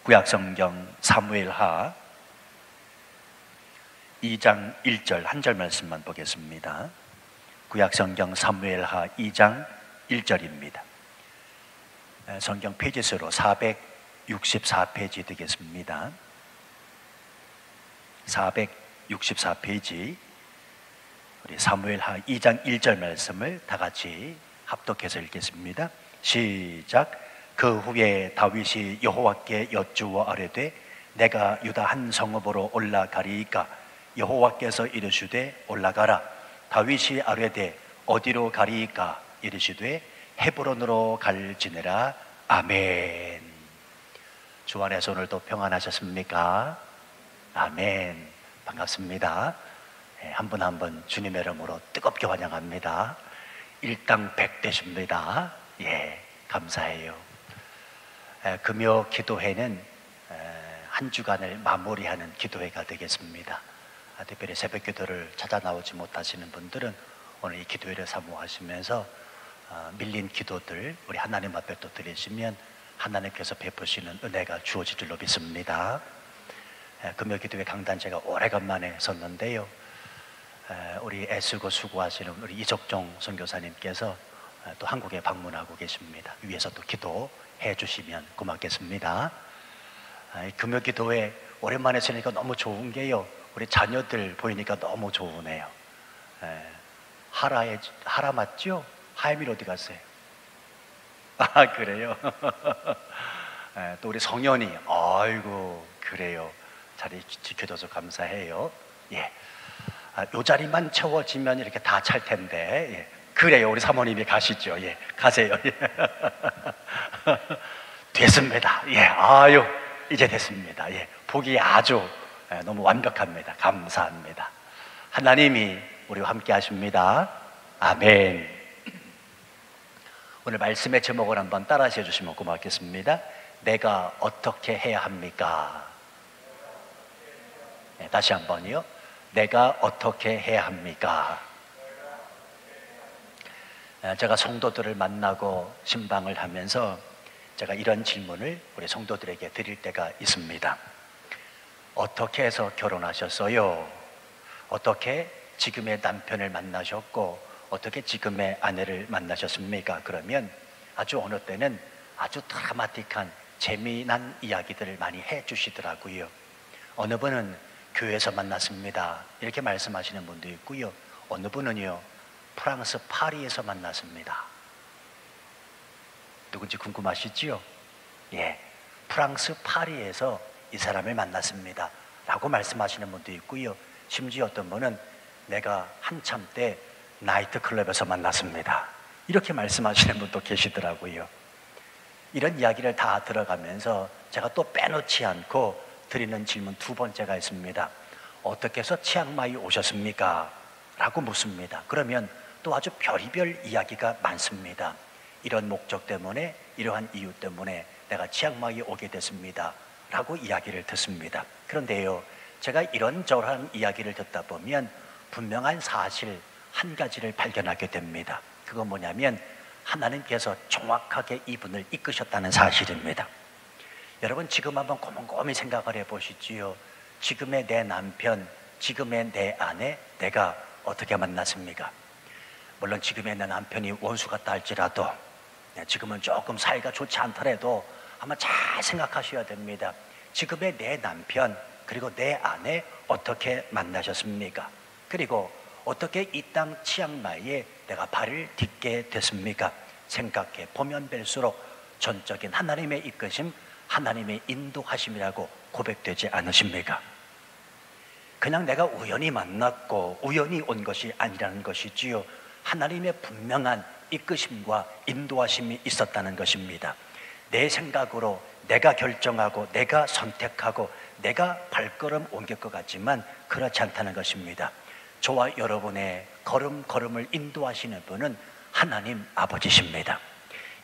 구약성경 사무엘하 2장 1절 한 절 말씀만 보겠습니다. 구약성경 사무엘하 2장 1절입니다. 성경 페이지수로 464페이지 되겠습니다. 464페이지 우리 사무엘하 2장 1절 말씀을 다 같이 합독해서 읽겠습니다. 시작. 그 후에 다윗이 여호와께 여쭈어 아뢰되 내가 유다 한 성읍으로 올라가리이까 여호와께서 이르시되 올라가라. 다윗이 아뢰되 어디로 가리이까 이르시되 헤브론으로 갈지니라. 아멘. 주 안에서 오늘도 평안하셨습니까? 아멘. 반갑습니다. 한 분 한 분 주님의 이름으로 뜨겁게 환영합니다. 일당 100 되십니다. 예, 감사해요. 금요 기도회는 한 주간을 마무리하는 기도회가 되겠습니다. 특별히 새벽 기도를 찾아 나오지 못하시는 분들은 오늘 이 기도회를 사모하시면서 밀린 기도들 우리 하나님 앞에 또 드리시면 하나님께서 베푸시는 은혜가 주어질 줄로 믿습니다. 금요 기도회 강단 제가 오래간만에 섰는데요. 우리 애쓰고 수고하시는 우리 이석종 선교사님께서 또 한국에 방문하고 계십니다. 위에서 또 기도해 주시면 고맙겠습니다. 금요 기도회 오랜만에 서니까 너무 좋은 게요, 우리 자녀들 보이니까 너무 좋으네요. 하라 맞죠? 하임이 어디 갔어요? 아, 그래요? 또 우리 성현이, 아이고 그래요, 자리 지켜줘서 감사해요. 예, 요 자리만 채워지면 이렇게 다 찰 텐데. 예. 그래요, 우리 사모님이 가시죠. 예, 가세요. 예. 됐습니다. 예, 아유 이제 됐습니다. 예, 보기 아주 너무 완벽합니다. 감사합니다. 하나님이 우리와 함께 하십니다. 아멘. 오늘 말씀의 제목을 한번 따라 하셔 주시면 고맙겠습니다. 내가 어떻게 해야 합니까? 네, 다시 한번요. 내가 어떻게 해야 합니까? 제가 성도들을 만나고 신방을 하면서 제가 이런 질문을 우리 성도들에게 드릴 때가 있습니다. 어떻게 해서 결혼하셨어요? 어떻게 지금의 남편을 만나셨고 어떻게 지금의 아내를 만나셨습니까? 그러면 아주 어느 때는 아주 드라마틱한 재미난 이야기들을 많이 해주시더라고요. 어느 분은 교회에서 만났습니다 이렇게 말씀하시는 분도 있고요, 어느 분은요 프랑스 파리에서 만났습니다. 누군지 궁금하시지요? 예, 프랑스 파리에서 이 사람을 만났습니다 라고 말씀하시는 분도 있고요, 심지어 어떤 분은 내가 한참 때 나이트클럽에서 만났습니다 이렇게 말씀하시는 분도 계시더라고요. 이런 이야기를 다 들어가면서 제가 또 빼놓지 않고 드리는 질문 두 번째가 있습니다. 어떻게 해서 치앙마이 오셨습니까? 라고 묻습니다. 그러면 또 아주 별의별 이야기가 많습니다. 이런 목적 때문에, 이러한 이유 때문에 내가 치앙마이에 오게 됐습니다 라고 이야기를 듣습니다. 그런데요, 제가 이런저런 이야기를 듣다 보면 분명한 사실 한 가지를 발견하게 됩니다. 그건 뭐냐면 하나님께서 정확하게 이분을 이끄셨다는 사실입니다. 여러분, 지금 한번 곰곰이 생각을 해보시지요. 지금의 내 남편, 지금의 내 아내, 내가 어떻게 만났습니까? 물론 지금의 내 남편이 원수 같다 할지라도, 지금은 조금 사이가 좋지 않더라도 한번 잘 생각하셔야 됩니다. 지금의 내 남편 그리고 내 아내 어떻게 만나셨습니까? 그리고 어떻게 이 땅 치앙마이에 내가 발을 딛게 됐습니까? 생각해 보면 볼수록 전적인 하나님의 이끄심, 하나님의 인도하심이라고 고백되지 않으십니까? 그냥 내가 우연히 만났고 우연히 온 것이 아니라는 것이지요, 하나님의 분명한 이끄심과 인도하심이 있었다는 것입니다. 내 생각으로 내가 결정하고 내가 선택하고 내가 발걸음 옮길 것 같지만 그렇지 않다는 것입니다. 저와 여러분의 걸음걸음을 인도하시는 분은 하나님 아버지십니다.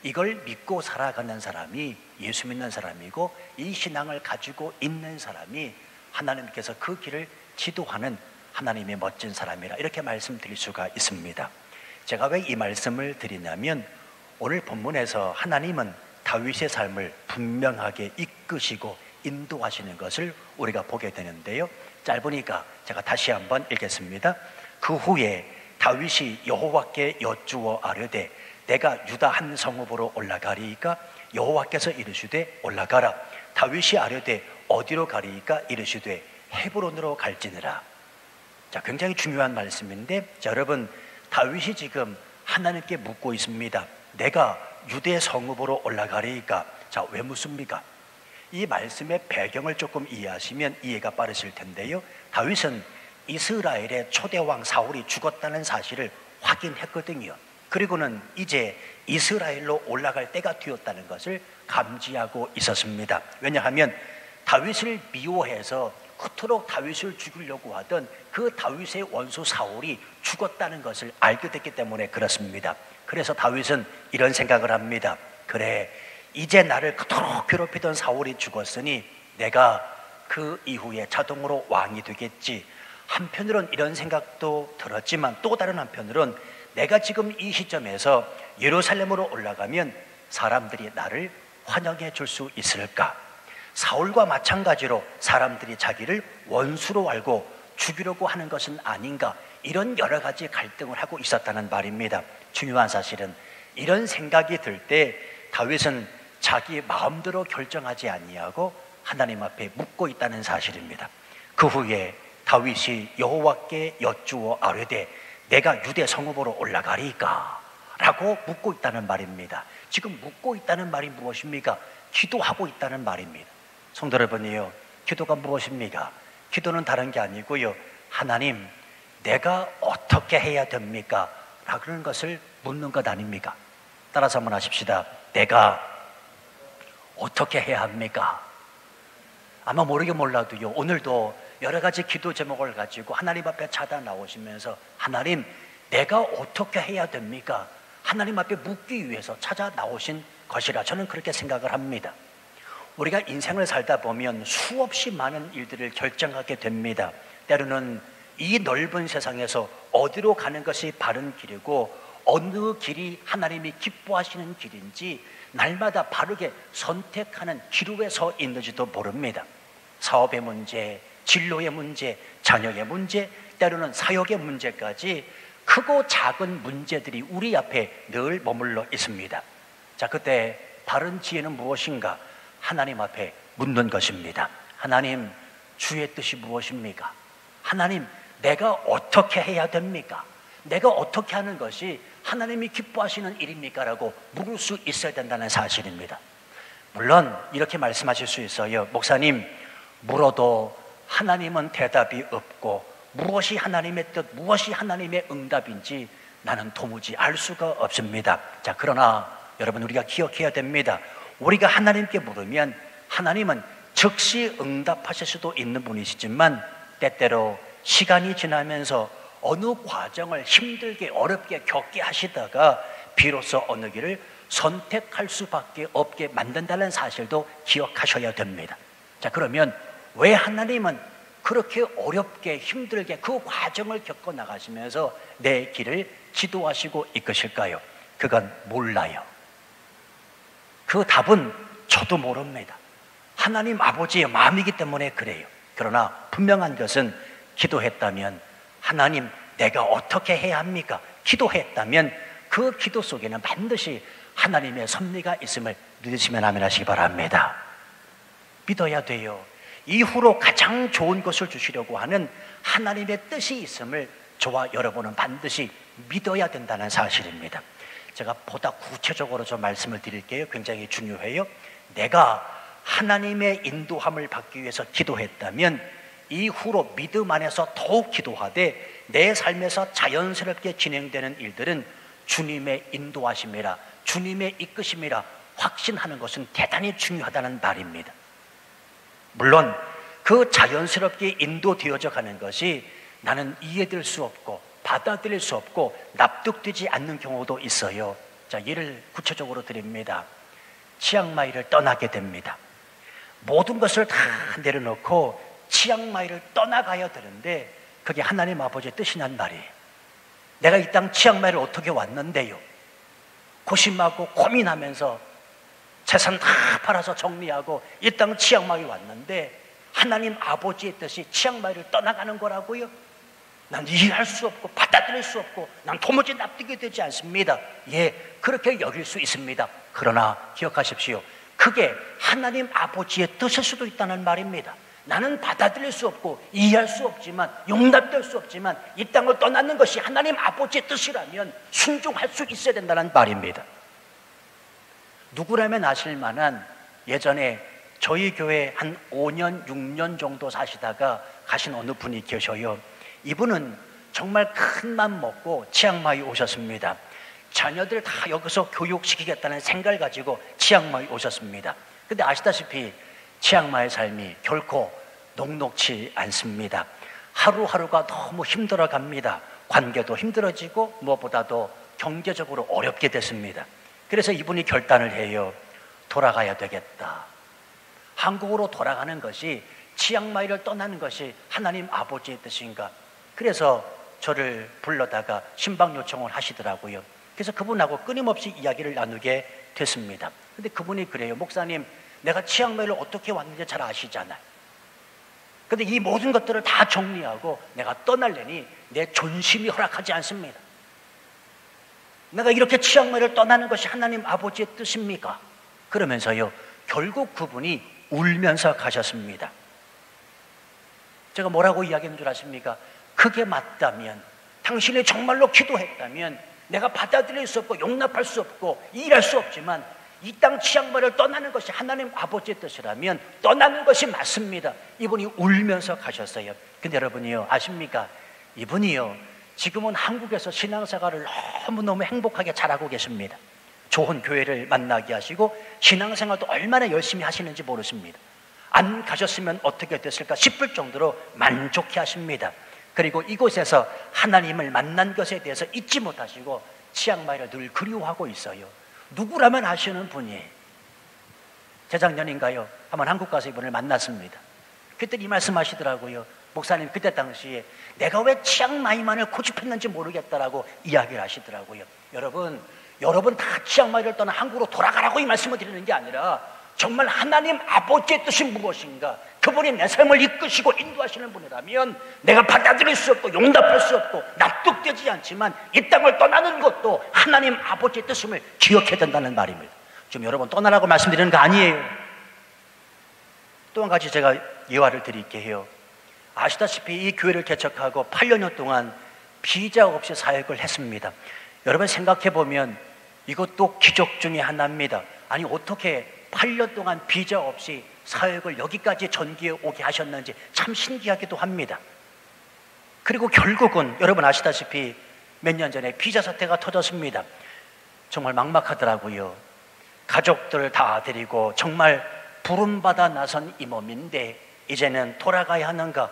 이걸 믿고 살아가는 사람이 예수 믿는 사람이고, 이 신앙을 가지고 있는 사람이 하나님께서 그 길을 지도하는 하나님의 멋진 사람이라, 이렇게 말씀드릴 수가 있습니다. 제가 왜 이 말씀을 드리냐면, 오늘 본문에서 하나님은 다윗의 삶을 분명하게 이끄시고 인도하시는 것을 우리가 보게 되는데요, 짧으니까 제가 다시 한번 읽겠습니다. 그 후에 다윗이 여호와께 여쭈어 아뢰되 내가 유다 한 성읍으로 올라가리이까? 여호와께서 이르시되 올라가라. 다윗이 아뢰되 어디로 가리이까? 이르시되 헤브론으로 갈지니라. 자, 굉장히 중요한 말씀인데, 자, 여러분, 다윗이 지금 하나님께 묻고 있습니다. 내가 유대 성읍으로 올라가리이까? 자, 왜 묻습니까? 이 말씀의 배경을 조금 이해하시면 이해가 빠르실 텐데요, 다윗은 이스라엘의 초대왕 사울이 죽었다는 사실을 확인했거든요. 그리고는 이제 이스라엘로 올라갈 때가 되었다는 것을 감지하고 있었습니다. 왜냐하면 다윗을 미워해서 그토록 다윗을 죽이려고 하던 그 다윗의 원수 사울이 죽었다는 것을 알게 됐기 때문에 그렇습니다. 그래서 다윗은 이런 생각을 합니다. 그래, 이제 나를 그토록 괴롭히던 사울이 죽었으니 내가 그 이후에 자동으로 왕이 되겠지. 한편으론 이런 생각도 들었지만, 또 다른 한편으론 내가 지금 이 시점에서 예루살렘으로 올라가면 사람들이 나를 환영해 줄 수 있을까? 사울과 마찬가지로 사람들이 자기를 원수로 알고 죽이려고 하는 것은 아닌가? 이런 여러 가지 갈등을 하고 있었다는 말입니다. 중요한 사실은 이런 생각이 들 때 다윗은 자기 마음대로 결정하지 아니하고 하나님 앞에 묻고 있다는 사실입니다. 그 후에 다윗이 여호와께 여쭈어 아뢰되 내가 유대 성읍으로 올라가리까? 라고 묻고 있다는 말입니다. 지금 묻고 있다는 말이 무엇입니까? 기도하고 있다는 말입니다. 성도 여러분이요, 기도가 무엇입니까? 기도는 다른 게 아니고요, 하나님, 내가 어떻게 해야 됩니까? 라는 것을 묻는 것 아닙니까? 따라서 한번 하십시다. 내가 어떻게 해야 합니까? 아마 모르긴 몰라도요, 오늘도 여러 가지 기도 제목을 가지고 하나님 앞에 찾아 나오시면서 하나님, 내가 어떻게 해야 됩니까? 하나님 앞에 묻기 위해서 찾아 나오신 것이라 저는 그렇게 생각을 합니다. 우리가 인생을 살다 보면 수없이 많은 일들을 결정하게 됩니다. 때로는 이 넓은 세상에서 어디로 가는 것이 바른 길이고 어느 길이 하나님이 기뻐하시는 길인지 날마다 바르게 선택하는 기로에 서 있는지도 모릅니다. 사업의 문제, 진로의 문제, 자녀의 문제, 때로는 사역의 문제까지 크고 작은 문제들이 우리 앞에 늘 머물러 있습니다. 자, 그때 바른 지혜는 무엇인가? 하나님 앞에 묻는 것입니다. 하나님, 주의 뜻이 무엇입니까? 하나님, 내가 어떻게 해야 됩니까? 내가 어떻게 하는 것이 하나님이 기뻐하시는 일입니까? 라고 물을 수 있어야 된다는 사실입니다. 물론 이렇게 말씀하실 수 있어요. 목사님, 물어도 하나님은 대답이 없고 무엇이 하나님의 뜻, 무엇이 하나님의 응답인지 나는 도무지 알 수가 없습니다. 자, 그러나 여러분, 우리가 기억해야 됩니다. 우리가 하나님께 물으면 하나님은 즉시 응답하실 수도 있는 분이시지만 때때로 시간이 지나면서 어느 과정을 힘들게 어렵게 겪게 하시다가 비로소 어느 길을 선택할 수밖에 없게 만든다는 사실도 기억하셔야 됩니다. 자, 그러면 왜 하나님은 그렇게 어렵게 힘들게 그 과정을 겪어 나가시면서 내 길을 지도하시고 이끄실까요? 그건 몰라요. 그 답은 저도 모릅니다. 하나님 아버지의 마음이기 때문에 그래요. 그러나 분명한 것은 기도했다면 하나님, 내가 어떻게 해야 합니까? 기도했다면 그 기도 속에는 반드시 하나님의 섭리가 있음을 믿으시면 아멘 하시기 바랍니다. 믿어야 돼요. 이후로 가장 좋은 것을 주시려고 하는 하나님의 뜻이 있음을 저와 여러분은 반드시 믿어야 된다는 사실입니다. 제가 보다 구체적으로 좀 말씀을 드릴게요. 굉장히 중요해요. 내가 하나님의 인도함을 받기 위해서 기도했다면 이후로 믿음 안에서 더욱 기도하되 내 삶에서 자연스럽게 진행되는 일들은 주님의 인도하심이라, 주님의 이끄심이라 확신하는 것은 대단히 중요하다는 말입니다. 물론 그 자연스럽게 인도되어져 가는 것이 나는 이해될 수 없고 받아들일 수 없고 납득되지 않는 경우도 있어요. 자, 예를 구체적으로 드립니다. 치앙마이를 떠나게 됩니다. 모든 것을 다 내려놓고 치앙마이를 떠나가야 되는데 그게 하나님 아버지의 뜻이란 말이에요. 내가 이 땅 치앙마이를 어떻게 왔는데요? 고심하고 고민하면서 재산 다 팔아서 정리하고 이 땅 치앙마이 왔는데 하나님 아버지의 뜻이 치앙마이를 떠나가는 거라고요? 난 이해할 수 없고 받아들일 수 없고 난 도무지 납득이 되지 않습니다. 예, 그렇게 여길 수 있습니다. 그러나 기억하십시오. 그게 하나님 아버지의 뜻일 수도 있다는 말입니다. 나는 받아들일 수 없고 이해할 수 없지만 용납될 수 없지만 이 땅을 떠나는 것이 하나님 아버지의 뜻이라면 순종할 수 있어야 된다는 말입니다. 누구라면 아실 만한 예전에 저희 교회 한 5년, 6년 정도 사시다가 가신 어느 분이 계셔요. 이분은 정말 큰 맘 먹고 치앙마이 오셨습니다. 자녀들 다 여기서 교육시키겠다는 생각을 가지고 치앙마이 오셨습니다. 근데 아시다시피 치앙마이의 삶이 결코 녹록지 않습니다. 하루하루가 너무 힘들어 갑니다. 관계도 힘들어지고 무엇보다도 경제적으로 어렵게 됐습니다. 그래서 이분이 결단을 해요. 돌아가야 되겠다. 한국으로 돌아가는 것이, 치앙마이를 떠나는 것이 하나님 아버지의 뜻인가? 그래서 저를 불러다가 신방 요청을 하시더라고요. 그래서 그분하고 끊임없이 이야기를 나누게 됐습니다. 근데 그분이 그래요. 목사님, 내가 치앙마이를 어떻게 왔는지 잘 아시잖아요. 근데 이 모든 것들을 다 정리하고 내가 떠날래니 내 존심이 허락하지 않습니다. 내가 이렇게 치앙마이를 떠나는 것이 하나님 아버지의 뜻입니까? 그러면서요, 결국 그분이 울면서 가셨습니다. 제가 뭐라고 이야기하는 줄 아십니까? 그게 맞다면, 당신이 정말로 기도했다면 내가 받아들일 수 없고 용납할 수 없고 이해할 수 없지만 이 땅 치앙마이를 떠나는 것이 하나님 아버지의 뜻이라면 떠나는 것이 맞습니다. 이분이 울면서 가셨어요. 근데 여러분이요, 아십니까? 이분이요, 지금은 한국에서 신앙생활을 너무너무 행복하게 잘하고 계십니다. 좋은 교회를 만나게 하시고 신앙생활도 얼마나 열심히 하시는지 모르십니다. 안 가셨으면 어떻게 됐을까 싶을 정도로 만족해 하십니다. 그리고 이곳에서 하나님을 만난 것에 대해서 잊지 못하시고 치앙마이를 늘 그리워하고 있어요. 누구라면 아시는 분이에요. 재작년인가요? 한번 한국 가서 이분을 만났습니다. 그때 이 말씀 하시더라고요. 목사님, 그때 당시에 내가 왜 치앙마이만을 고집했는지 모르겠다라고 이야기를 하시더라고요. 여러분 다 치앙마이를 떠나 한국으로 돌아가라고 이 말씀을 드리는 게 아니라 정말 하나님 아버지의 뜻이 무엇인가, 그분이 내 삶을 이끄시고 인도하시는 분이라면 내가 받아들일 수 없고 용납할 수 없고 납득되지 않지만 이 땅을 떠나는 것도 하나님 아버지의 뜻임을 기억해야 된다는 말입니다. 지금 여러분 떠나라고 말씀드리는 거 아니에요. 또 한 가지 제가 예화를 드릴게요. 아시다시피 이 교회를 개척하고 8년 동안 비자 없이 사역을 했습니다. 여러분 생각해보면 이것도 기적 중에 하나입니다. 아니 어떻게 8년 동안 비자 없이 사역을 여기까지 전기에 오게 하셨는지 참 신기하기도 합니다. 그리고 결국은 여러분 아시다시피 몇 년 전에 비자 사태가 터졌습니다. 정말 막막하더라고요. 가족들 다 데리고 정말 부름받아 나선 이 몸인데 이제는 돌아가야 하는가?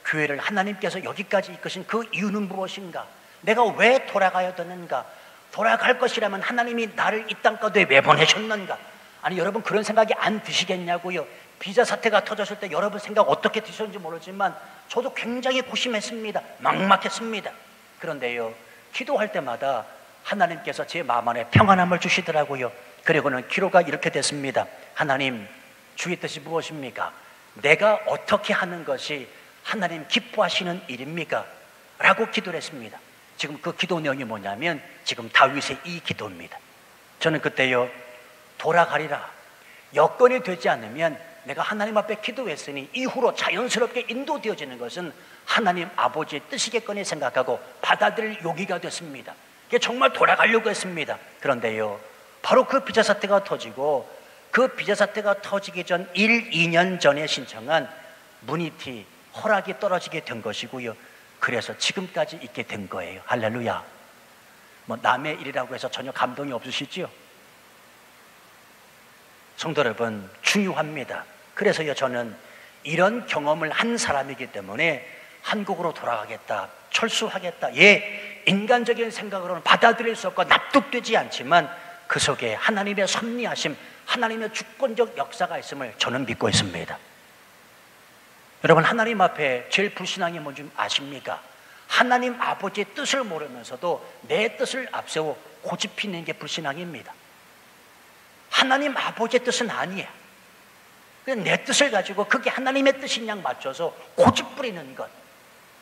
교회를 하나님께서 여기까지 이끄신 그 이유는 무엇인가? 내가 왜 돌아가야 되는가? 돌아갈 것이라면 하나님이 나를 이 땅가운데 왜 보내셨는가? 아니 여러분 그런 생각이 안 드시겠냐고요. 비자 사태가 터졌을 때 여러분 생각 어떻게 드셨는지 모르지만 저도 굉장히 고심했습니다. 막막했습니다. 그런데요, 기도할 때마다 하나님께서 제 마음 안에 평안함을 주시더라고요. 그리고는 기도가 이렇게 됐습니다. 하나님, 주의 뜻이 무엇입니까? 내가 어떻게 하는 것이 하나님 기뻐하시는 일입니까? 라고 기도를 했습니다. 지금 그 기도 내용이 뭐냐면 지금 다윗의 이 기도입니다. 저는 그때요, 돌아가리라. 여건이 되지 않으면 내가 하나님 앞에 기도했으니 이후로 자연스럽게 인도되어지는 것은 하나님 아버지의 뜻이겠거니 생각하고 받아들일 용기가 됐습니다. 정말 돌아가려고 했습니다. 그런데요, 바로 그 비자 사태가 터지고 그 비자 사태가 터지기 전 1, 2년 전에 신청한 무니티 허락이 떨어지게 된 것이고요. 그래서 지금까지 있게 된 거예요. 할렐루야. 뭐 남의 일이라고 해서 전혀 감동이 없으시죠? 성도 여러분, 중요합니다. 그래서요, 저는 이런 경험을 한 사람이기 때문에 한국으로 돌아가겠다, 철수하겠다. 예, 인간적인 생각으로는 받아들일 수 없고 납득되지 않지만 그 속에 하나님의 섭리하심, 하나님의 주권적 역사가 있음을 저는 믿고 있습니다. 여러분, 하나님 앞에 제일 불신앙이 뭔지 아십니까? 하나님 아버지의 뜻을 모르면서도 내 뜻을 앞세워 고집 피는 게 불신앙입니다. 하나님 아버지의 뜻은 아니야. 그냥 내 뜻을 가지고 그게 하나님의 뜻인 양 맞춰서 고집 부리는 것,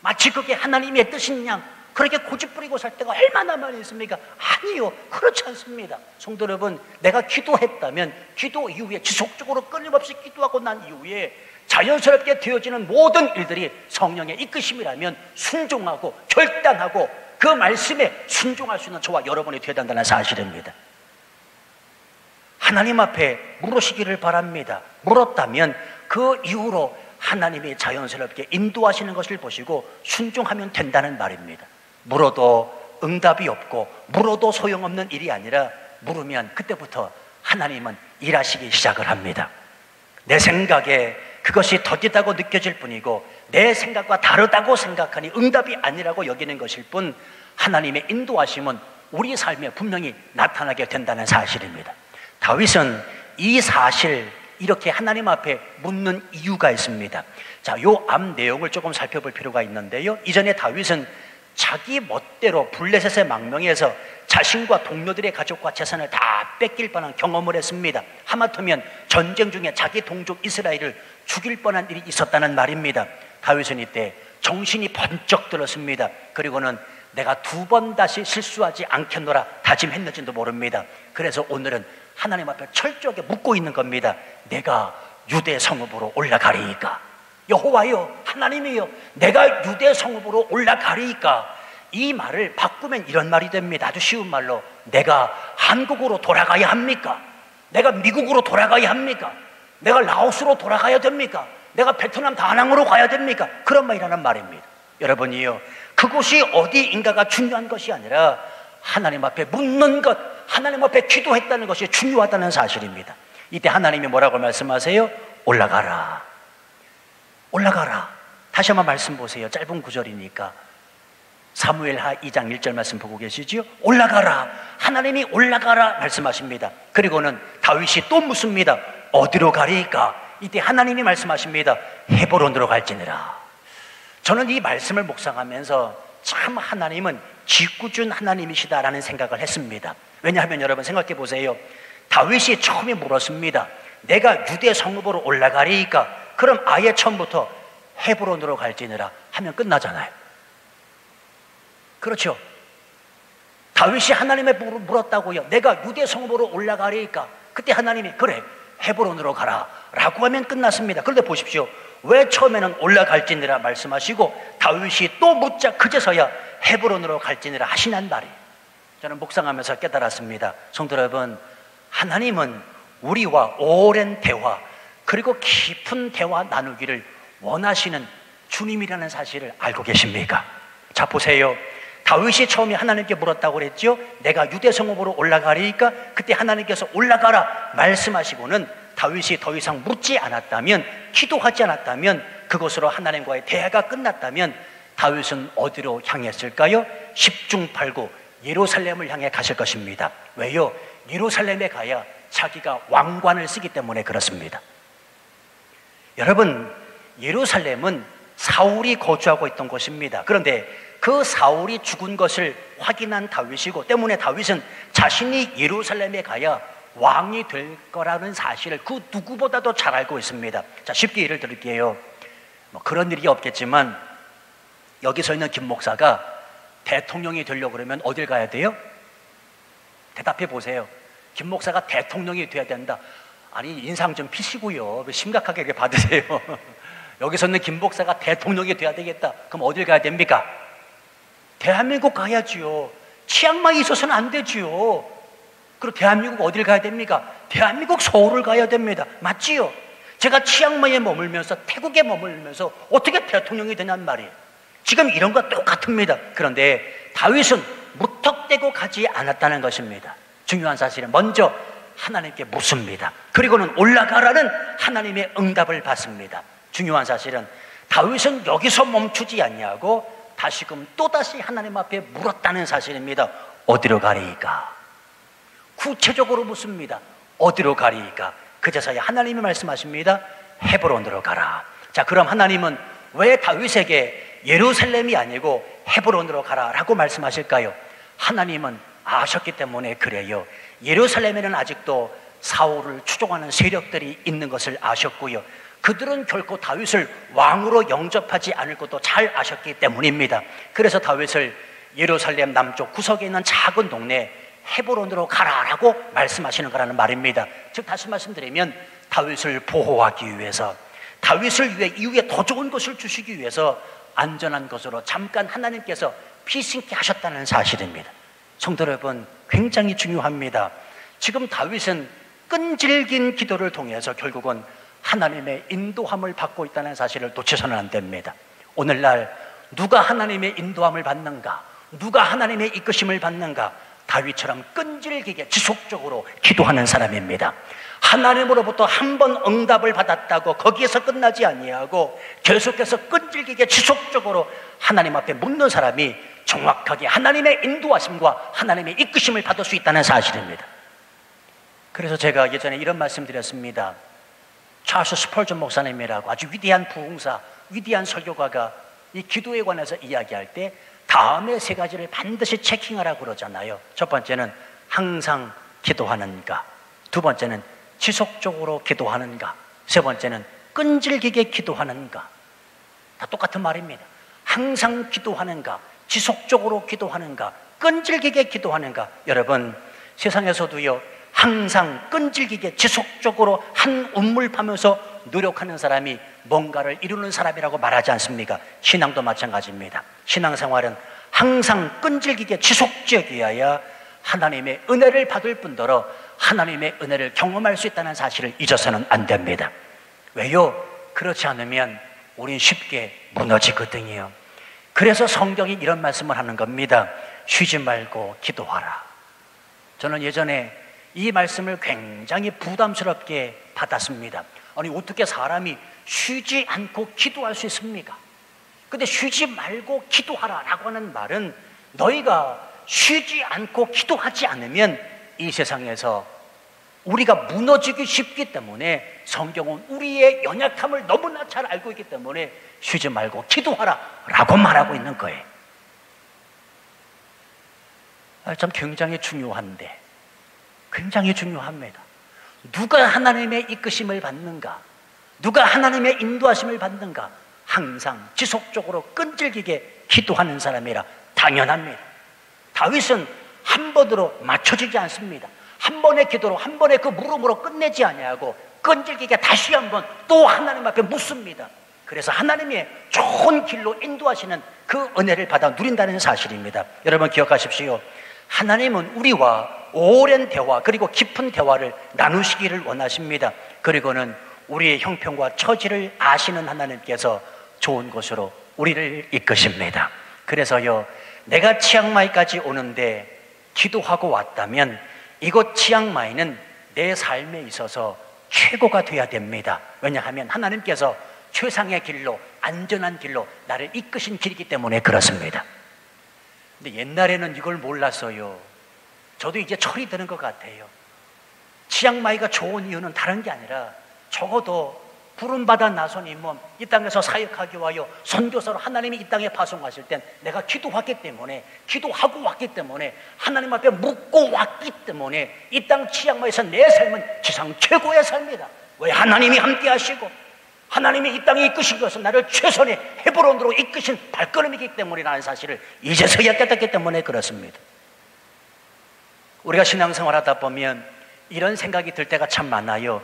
마치 그게 하나님의 뜻인 양 그렇게 고집 부리고 살 때가 얼마나 많이 있습니까? 아니요, 그렇지 않습니다. 성도 여러분, 내가 기도했다면 기도 이후에 지속적으로 끊임없이 기도하고 난 이후에 자연스럽게 되어지는 모든 일들이 성령의 이끄심이라면 순종하고 결단하고 그 말씀에 순종할 수 있는 저와 여러분이 되어야 된다는 사실입니다. 하나님 앞에 물으시기를 바랍니다. 물었다면 그 이후로 하나님이 자연스럽게 인도하시는 것을 보시고 순종하면 된다는 말입니다. 물어도 응답이 없고 물어도 소용없는 일이 아니라 물으면 그때부터 하나님은 일하시기 시작을 합니다. 내 생각에 그것이 더디다고 느껴질 뿐이고 내 생각과 다르다고 생각하니 응답이 아니라고 여기는 것일 뿐, 하나님의 인도하심은 우리 삶에 분명히 나타나게 된다는 사실입니다. 다윗은 이 사실, 이렇게 하나님 앞에 묻는 이유가 있습니다. 자, 요 앞 내용을 조금 살펴볼 필요가 있는데요. 이전에 다윗은 자기 멋대로 블레셋의 망명에서 자신과 동료들의 가족과 재산을 다 뺏길 뻔한 경험을 했습니다. 하마터면 전쟁 중에 자기 동족 이스라엘을 죽일 뻔한 일이 있었다는 말입니다. 다윗은 이때 정신이 번쩍 들었습니다. 그리고는 내가 2번 다시 실수하지 않겠노라 다짐했는지도 모릅니다. 그래서 오늘은 하나님 앞에 철저하게 묻고 있는 겁니다. 내가 유대 성읍으로 올라가리이까? 여호와여, 하나님이여, 내가 유대 성읍으로 올라가리이까? 이 말을 바꾸면 이런 말이 됩니다. 아주 쉬운 말로, 내가 한국으로 돌아가야 합니까? 내가 미국으로 돌아가야 합니까? 내가 라오스로 돌아가야 됩니까? 내가 베트남 다낭으로 가야 됩니까? 그런 말이라는 말입니다. 여러분이요, 그곳이 어디인가가 중요한 것이 아니라 하나님 앞에 묻는 것, 하나님 앞에 기도했다는 것이 중요하다는 사실입니다. 이때 하나님이 뭐라고 말씀하세요? 올라가라, 올라가라. 다시 한번 말씀 보세요. 짧은 구절이니까. 사무엘하 2장 1절 말씀 보고 계시죠? 올라가라, 하나님이 올라가라 말씀하십니다. 그리고는 다윗이 또 묻습니다. 어디로 가리까? 이때 하나님이 말씀하십니다. 헤브론으로 갈지니라. 저는 이 말씀을 묵상하면서 참 하나님은 지구준 하나님이시다라는 생각을 했습니다. 왜냐하면 여러분 생각해 보세요. 다윗이 처음에 물었습니다. 내가 유대 성읍으로 올라가리까? 그럼 아예 처음부터 헤브론으로 갈지니라 하면 끝나잖아요. 그렇죠? 다윗이 하나님에 물었다고요. 내가 유대 성읍으로 올라가리까? 그때 하나님이 그래, 헤브론으로 가라 라고 하면 끝났습니다. 그런데 보십시오. 왜 처음에는 올라갈지니라 말씀하시고 다윗이 또 묻자 그제서야 헤브론으로 갈지니라 하시는 말이에요. 저는 묵상하면서 깨달았습니다. 성도 여러분, 하나님은 우리와 오랜 대화, 그리고 깊은 대화 나누기를 원하시는 주님이라는 사실을 알고 계십니까? 자, 보세요. 다윗이 처음에 하나님께 물었다고 그랬죠. 내가 유대 성읍으로 올라가리까? 그때 하나님께서 올라가라 말씀하시고는 다윗이 더 이상 묻지 않았다면, 기도하지 않았다면, 그것으로 하나님과의 대화가 끝났다면 다윗은 어디로 향했을까요? 10중 8구 예루살렘을 향해 가실 것입니다. 왜요? 예루살렘에 가야 자기가 왕관을 쓰기 때문에 그렇습니다. 여러분, 예루살렘은 사울이 거주하고 있던 곳입니다. 그런데 그 사울이 죽은 것을 확인한 다윗이고 때문에 다윗은 자신이 예루살렘에 가야 왕이 될 거라는 사실을 그 누구보다도 잘 알고 있습니다. 자, 쉽게 예를 들을게요. 뭐 그런 일이 없겠지만 여기 서 있는 김 목사가 대통령이 되려고 그러면 어딜 가야 돼요? 대답해 보세요. 김 목사가 대통령이 돼야 된다. 아니, 인상 좀 피시고요. 왜 심각하게 이렇게 받으세요? 여기 서 있는 김 목사가 대통령이 돼야 되겠다. 그럼 어딜 가야 됩니까? 대한민국 가야지요. 치앙마이 있어서는 안 되지요. 그리고 대한민국 어딜 가야 됩니까? 대한민국 서울을 가야 됩니다. 맞지요? 제가 치앙마이에 머물면서 태국에 머물면서 어떻게 대통령이 되냔 말이에요. 지금 이런 거 똑같습니다. 그런데 다윗은 무턱대고 가지 않았다는 것입니다. 중요한 사실은 먼저 하나님께 묻습니다. 그리고는 올라가라는 하나님의 응답을 받습니다. 중요한 사실은 다윗은 여기서 멈추지 않냐고 다시금 또다시 하나님 앞에 물었다는 사실입니다. 어디로 가리까? 구체적으로 묻습니다. 어디로 가리이까? 그제서야 하나님이 말씀하십니다. 헤브론으로 가라. 자, 그럼 하나님은 왜 다윗에게 예루살렘이 아니고 헤브론으로 가라라고 말씀하실까요? 하나님은 아셨기 때문에 그래요. 예루살렘에는 아직도 사울을 추종하는 세력들이 있는 것을 아셨고요. 그들은 결코 다윗을 왕으로 영접하지 않을 것도 잘 아셨기 때문입니다. 그래서 다윗을 예루살렘 남쪽 구석에 있는 작은 동네 헤브론으로 가라라고 말씀하시는 거라는 말입니다. 즉 다시 말씀드리면 다윗을 보호하기 위해서, 다윗을 위해 이후에 더 좋은 것을 주시기 위해서 안전한 것으로 잠깐 하나님께서 피신케 하셨다는 사실입니다. 성도 여러분, 굉장히 중요합니다. 지금 다윗은 끈질긴 기도를 통해서 결국은 하나님의 인도함을 받고 있다는 사실을 놓쳐서는 안 됩니다. 오늘날 누가 하나님의 인도함을 받는가? 누가 하나님의 이끄심을 받는가? 다윗처럼 끈질기게 지속적으로 기도하는 사람입니다. 하나님으로부터 한 번 응답을 받았다고 거기에서 끝나지 아니하고 계속해서 끈질기게 지속적으로 하나님 앞에 묻는 사람이 정확하게 하나님의 인도하심과 하나님의 이끄심을 받을 수 있다는 사실입니다. 그래서 제가 예전에 이런 말씀 드렸습니다. 찰스 스펄전 목사님이라고 아주 위대한 부흥사, 위대한 설교가가 이 기도에 관해서 이야기할 때 다음에 세 가지를 반드시 체킹하라고 그러잖아요. 첫 번째는 항상 기도하는가, 두 번째는 지속적으로 기도하는가, 세 번째는 끈질기게 기도하는가. 다 똑같은 말입니다. 항상 기도하는가, 지속적으로 기도하는가, 끈질기게 기도하는가. 여러분, 세상에서도요, 항상 끈질기게 지속적으로 한 운물 파면서 노력하는 사람이 뭔가를 이루는 사람이라고 말하지 않습니까? 신앙도 마찬가지입니다. 신앙생활은 항상 끈질기게 지속적이어야 하나님의 은혜를 받을 뿐더러 하나님의 은혜를 경험할 수 있다는 사실을 잊어서는 안 됩니다. 왜요? 그렇지 않으면 우린 쉽게 무너지거든요. 그래서 성경이 이런 말씀을 하는 겁니다. 쉬지 말고 기도하라. 저는 예전에 이 말씀을 굉장히 부담스럽게 받았습니다. 아니, 어떻게 사람이 쉬지 않고 기도할 수 있습니까? 근데 쉬지 말고 기도하라라고 하는 말은 너희가 쉬지 않고 기도하지 않으면 이 세상에서 우리가 무너지기 쉽기 때문에 성경은 우리의 연약함을 너무나 잘 알고 있기 때문에 쉬지 말고 기도하라라고 말하고 있는 거예요. 참 굉장히 중요한데, 굉장히 중요합니다. 누가 하나님의 이끄심을 받는가? 누가 하나님의 인도하심을 받는가? 항상 지속적으로 끈질기게 기도하는 사람이라 당연합니다. 다윗은 한 번으로 맞춰지지 않습니다. 한 번의 기도로, 한 번의 그 물음으로 끝내지 아니하고 끈질기게 다시 한번 또 하나님 앞에 묻습니다. 그래서 하나님의 좋은 길로 인도하시는 그 은혜를 받아 누린다는 사실입니다. 여러분 기억하십시오. 하나님은 우리와 오랜 대화, 그리고 깊은 대화를 나누시기를 원하십니다. 그리고는 우리의 형편과 처지를 아시는 하나님께서 좋은 곳으로 우리를 이끄십니다. 그래서요, 내가 치앙마이까지 오는데 기도하고 왔다면 이곳 치앙마이는 내 삶에 있어서 최고가 돼야 됩니다. 왜냐하면 하나님께서 최상의 길로, 안전한 길로 나를 이끄신 길이기 때문에 그렇습니다. 근데 옛날에는 이걸 몰랐어요. 저도 이제 철이 드는 것 같아요. 치앙마이가 좋은 이유는 다른 게 아니라 적어도 부름받아 나선 임원, 이 땅에서 사역하기 위하여 선교사로 하나님이 이 땅에 파송하실 땐 내가 기도했기 때문에, 기도하고 왔기 때문에, 하나님 앞에 묻고 왔기 때문에 이 땅 치앙마이에서 내 삶은 지상 최고의 삶이다. 왜? 하나님이 함께 하시고 하나님이 이 땅에 이끄신 것은 나를 최선의 헤브론으로 이끄신 발걸음이기 때문이라는 사실을 이제서야 깨닫기 때문에 그렇습니다. 우리가 신앙생활 하다 보면 이런 생각이 들 때가 참 많아요.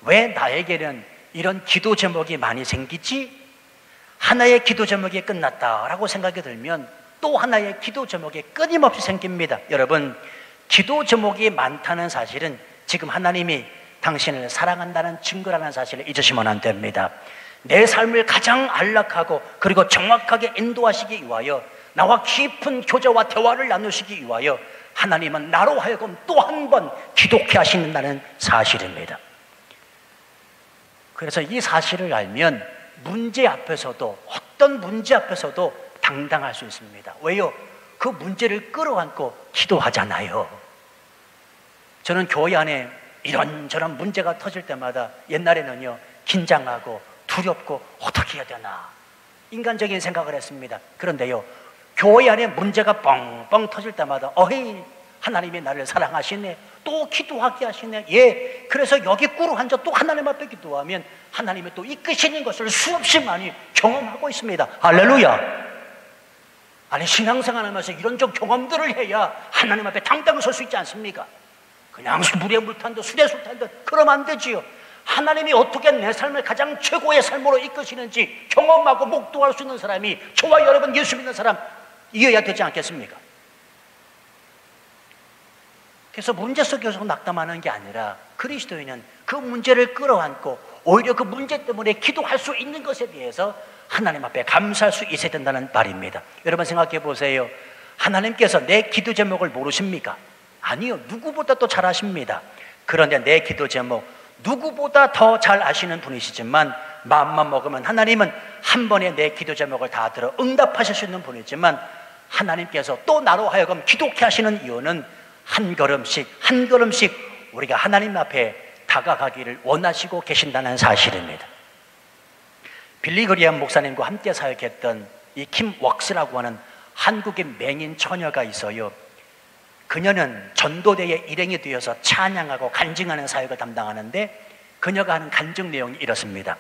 왜 나에게는 이런 기도 제목이 많이 생기지? 하나의 기도 제목이 끝났다라고 생각이 들면 또 하나의 기도 제목이 끊임없이 생깁니다. 여러분, 기도 제목이 많다는 사실은 지금 하나님이 당신을 사랑한다는 증거라는 사실을 잊으시면 안 됩니다. 내 삶을 가장 안락하고 그리고 정확하게 인도하시기 위하여, 나와 깊은 교제와 대화를 나누시기 위하여 하나님은 나로 하여금 또 한 번 기독해 하시는다는 사실입니다. 그래서 이 사실을 알면 문제 앞에서도, 어떤 문제 앞에서도 당당할 수 있습니다. 왜요? 그 문제를 끌어안고 기도하잖아요. 저는 교회 안에 이런저런 문제가 터질 때마다 옛날에는요, 긴장하고 두렵고 어떻게 해야 되나 인간적인 생각을 했습니다. 그런데요, 교회 안에 문제가 뻥뻥 터질 때마다 어헤이, 하나님이 나를 사랑하시네, 또 기도하게 하시네. 예, 그래서 여기 꿇어 앉아 또 하나님 앞에 기도하면 하나님이 또 이끄시는 것을 수없이 많이 경험하고 있습니다. 할렐루야. 아니, 신앙생활 하면서 이런 좀 경험들을 해야 하나님 앞에 당당 설 수 있지 않습니까? 그냥 물에 물 탄 듯 술에 술 탄 듯 그러면 안 되지요. 하나님이 어떻게 내 삶을 가장 최고의 삶으로 이끄시는지 경험하고 목도할 수 있는 사람이 저와 여러분 예수 믿는 사람 이어야 되지 않겠습니까? 그래서 문제 속에서 낙담하는 게 아니라 그리스도인은 그 문제를 끌어안고 오히려 그 문제 때문에 기도할 수 있는 것에 대해서 하나님 앞에 감사할 수 있어야 된다는 말입니다. 여러분 생각해 보세요. 하나님께서 내 기도 제목을 모르십니까? 아니요, 누구보다 또 잘 아십니다. 그런데 내 기도 제목 누구보다 더 잘 아시는 분이시지만 마음만 먹으면 하나님은 한 번에 내 기도 제목을 다 들어 응답하실 수 있는 분이지만 하나님께서 또 나로 하여금 기도케 하시는 이유는 한 걸음씩 한 걸음씩 우리가 하나님 앞에 다가가기를 원하시고 계신다는 사실입니다. 빌리 그리엄 목사님과 함께 사역했던 이 킴 웍스라고 하는 한국의 맹인 처녀가 있어요. 그녀는 전도대에 일행이 되어서 찬양하고 간증하는 사역을 담당하는데 그녀가 하는 간증 내용이 이렇습니다.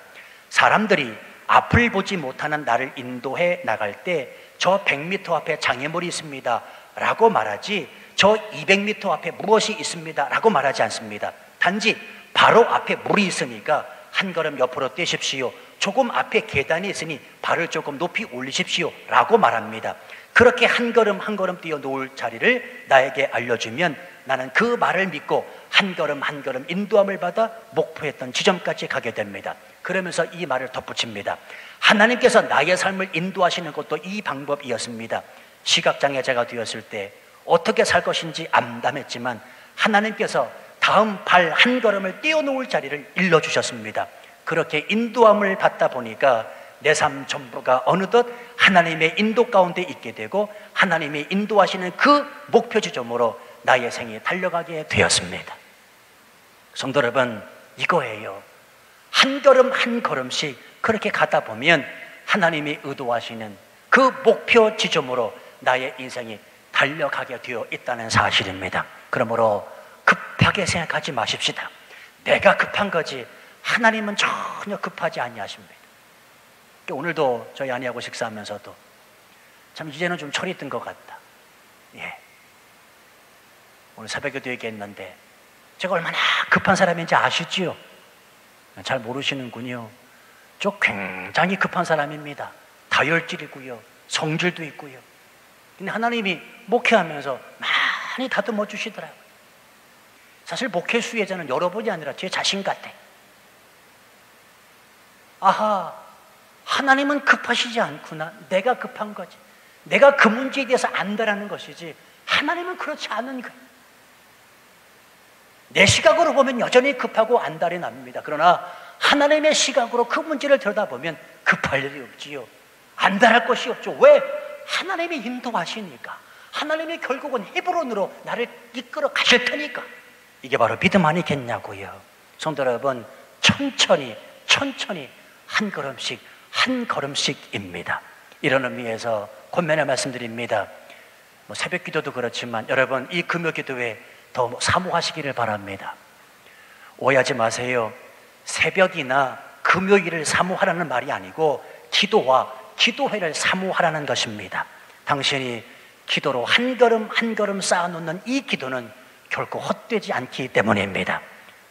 사람들이 앞을 보지 못하는 나를 인도해 나갈 때 저 100m 앞에 장애물이 있습니다 라고 말하지 저 200m 앞에 무엇이 있습니다 라고 말하지 않습니다. 단지 바로 앞에 물이 있으니까 한 걸음 옆으로 떼십시오. 조금 앞에 계단이 있으니 발을 조금 높이 올리십시오 라고 말합니다. 그렇게 한 걸음 한 걸음 뛰어놓을 자리를 나에게 알려주면 나는 그 말을 믿고 한 걸음 한 걸음 인도함을 받아 목표했던 지점까지 가게 됩니다. 그러면서 이 말을 덧붙입니다. 하나님께서 나의 삶을 인도하시는 것도 이 방법이었습니다. 시각장애자가 되었을 때 어떻게 살 것인지 암담했지만 하나님께서 다음 발 한 걸음을 뛰어놓을 자리를 일러주셨습니다. 그렇게 인도함을 받다 보니까 내 삶 전부가 어느덧 하나님의 인도 가운데 있게 되고 하나님이 인도하시는 그 목표 지점으로 나의 생이 달려가게 되었습니다. 성도 여러분, 이거예요. 한 걸음 한 걸음씩 그렇게 가다 보면 하나님이 의도하시는 그 목표 지점으로 나의 인생이 달려가게 되어 있다는 사실입니다. 그러므로 급하게 생각하지 마십시다. 내가 급한 거지 하나님은 전혀 급하지 아니하십니다. 오늘도 저희 아내하고 식사하면서도 참 이제는 좀 철이 든 것 같다. 예. 오늘 새벽에도 얘기했는데 제가 얼마나 급한 사람인지 아시지요? 잘 모르시는군요. 저 굉장히 급한 사람입니다. 다혈질이고요, 성질도 있고요. 근데 하나님이 목회하면서 많이 다듬어 주시더라고요. 사실 목회 수혜자는 여러분이 아니라 제 자신 같아. 아하, 하나님은 급하시지 않구나. 내가 급한 거지. 내가 그 문제에 대해서 안다라는 것이지 하나님은 그렇지 않은 거예요. 내 시각으로 보면 여전히 급하고 안달이 납니다. 그러나 하나님의 시각으로 그 문제를 들여다보면 급할 일이 없지요. 안달할 것이 없죠. 왜? 하나님이 인도하시니까. 하나님이 결국은 헤브론으로 나를 이끌어 가실 테니까. 이게 바로 믿음 아니겠냐고요. 성도 여러분, 천천히 한 걸음씩 한 걸음씩입니다. 이런 의미에서 권면의 말씀드립니다. 새벽 기도도 그렇지만 여러분 이 금요 기도에 더 사모하시기를 바랍니다. 오해하지 마세요. 새벽이나 금요일을 사모하라는 말이 아니고 기도와 기도회를 사모하라는 것입니다. 당신이 기도로 한 걸음 한 걸음 쌓아놓는 이 기도는 결코 헛되지 않기 때문입니다.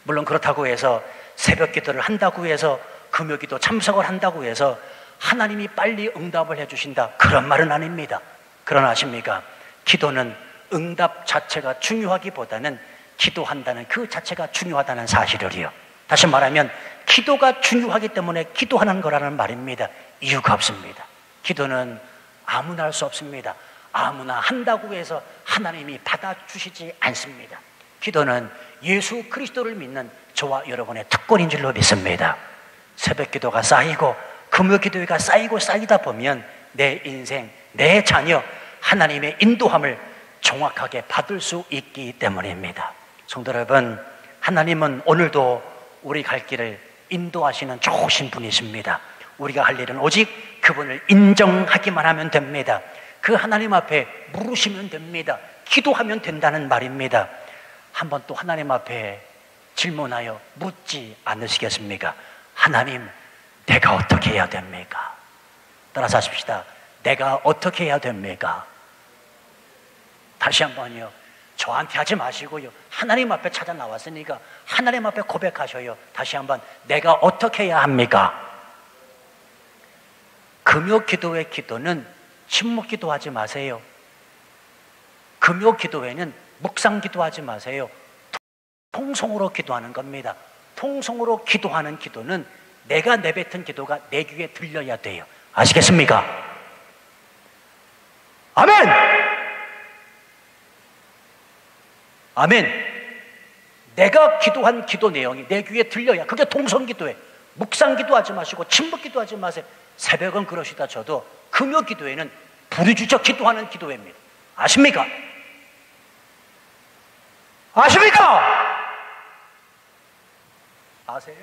물론 그렇다고 해서 새벽 기도를 한다고 해서 금요 기도 참석을 한다고 해서 하나님이 빨리 응답을 해주신다, 그런 말은 아닙니다. 그러나 아십니까? 기도는 응답 자체가 중요하기보다는 기도한다는 그 자체가 중요하다는 사실을요. 다시 말하면 기도가 중요하기 때문에 기도하는 거라는 말입니다. 이유가 없습니다. 기도는 아무나 할 수 없습니다. 아무나 한다고 해서 하나님이 받아주시지 않습니다. 기도는 예수 그리스도를 믿는 저와 여러분의 특권인 줄로 믿습니다. 새벽 기도가 쌓이고 금요 기도가 쌓이고 쌓이다 보면 내 인생, 내 자녀 하나님의 인도함을 정확하게 받을 수 있기 때문입니다. 성도 여러분, 하나님은 오늘도 우리 갈 길을 인도하시는 좋으신 분이십니다. 우리가 할 일은 오직 그분을 인정하기만 하면 됩니다. 그 하나님 앞에 물으시면 됩니다. 기도하면 된다는 말입니다. 한번 또 하나님 앞에 질문하여 묻지 않으시겠습니까? 하나님, 내가 어떻게 해야 됩니까? 따라서 하십시다. 내가 어떻게 해야 됩니까? 다시 한번요. 저한테 하지 마시고요. 하나님 앞에 찾아 나왔으니까 하나님 앞에 고백하셔요. 다시 한번, 내가 어떻게 해야 합니까? 금요 기도의 기도는 침묵 기도하지 마세요. 금요 기도회는 묵상 기도하지 마세요. 통성으로 기도하는 겁니다. 통성으로 기도하는 기도는 내가 내뱉은 기도가 내 귀에 들려야 돼요. 아시겠습니까? 아멘! 아멘! 내가 기도한 기도 내용이 내 귀에 들려야, 그게 통성 기도예요. 묵상 기도하지 마시고 침묵 기도하지 마세요. 새벽은 그러시다 쳐도 금요 기도회는 부르짖어 기도하는 기도회입니다. 아십니까? 아십니까? 아세요?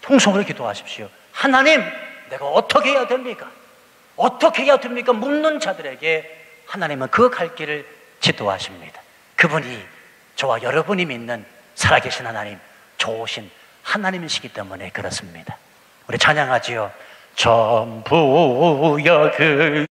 통성으로 기도하십시오. 하나님, 내가 어떻게 해야 됩니까? 어떻게 해야 됩니까? 묻는 자들에게 하나님은 그 갈 길을 지도하십니다. 그분이 저와 여러분이 믿는 살아계신 하나님, 좋으신 하나님이시기 때문에 그렇습니다. 우리 찬양하지요. 전부여 그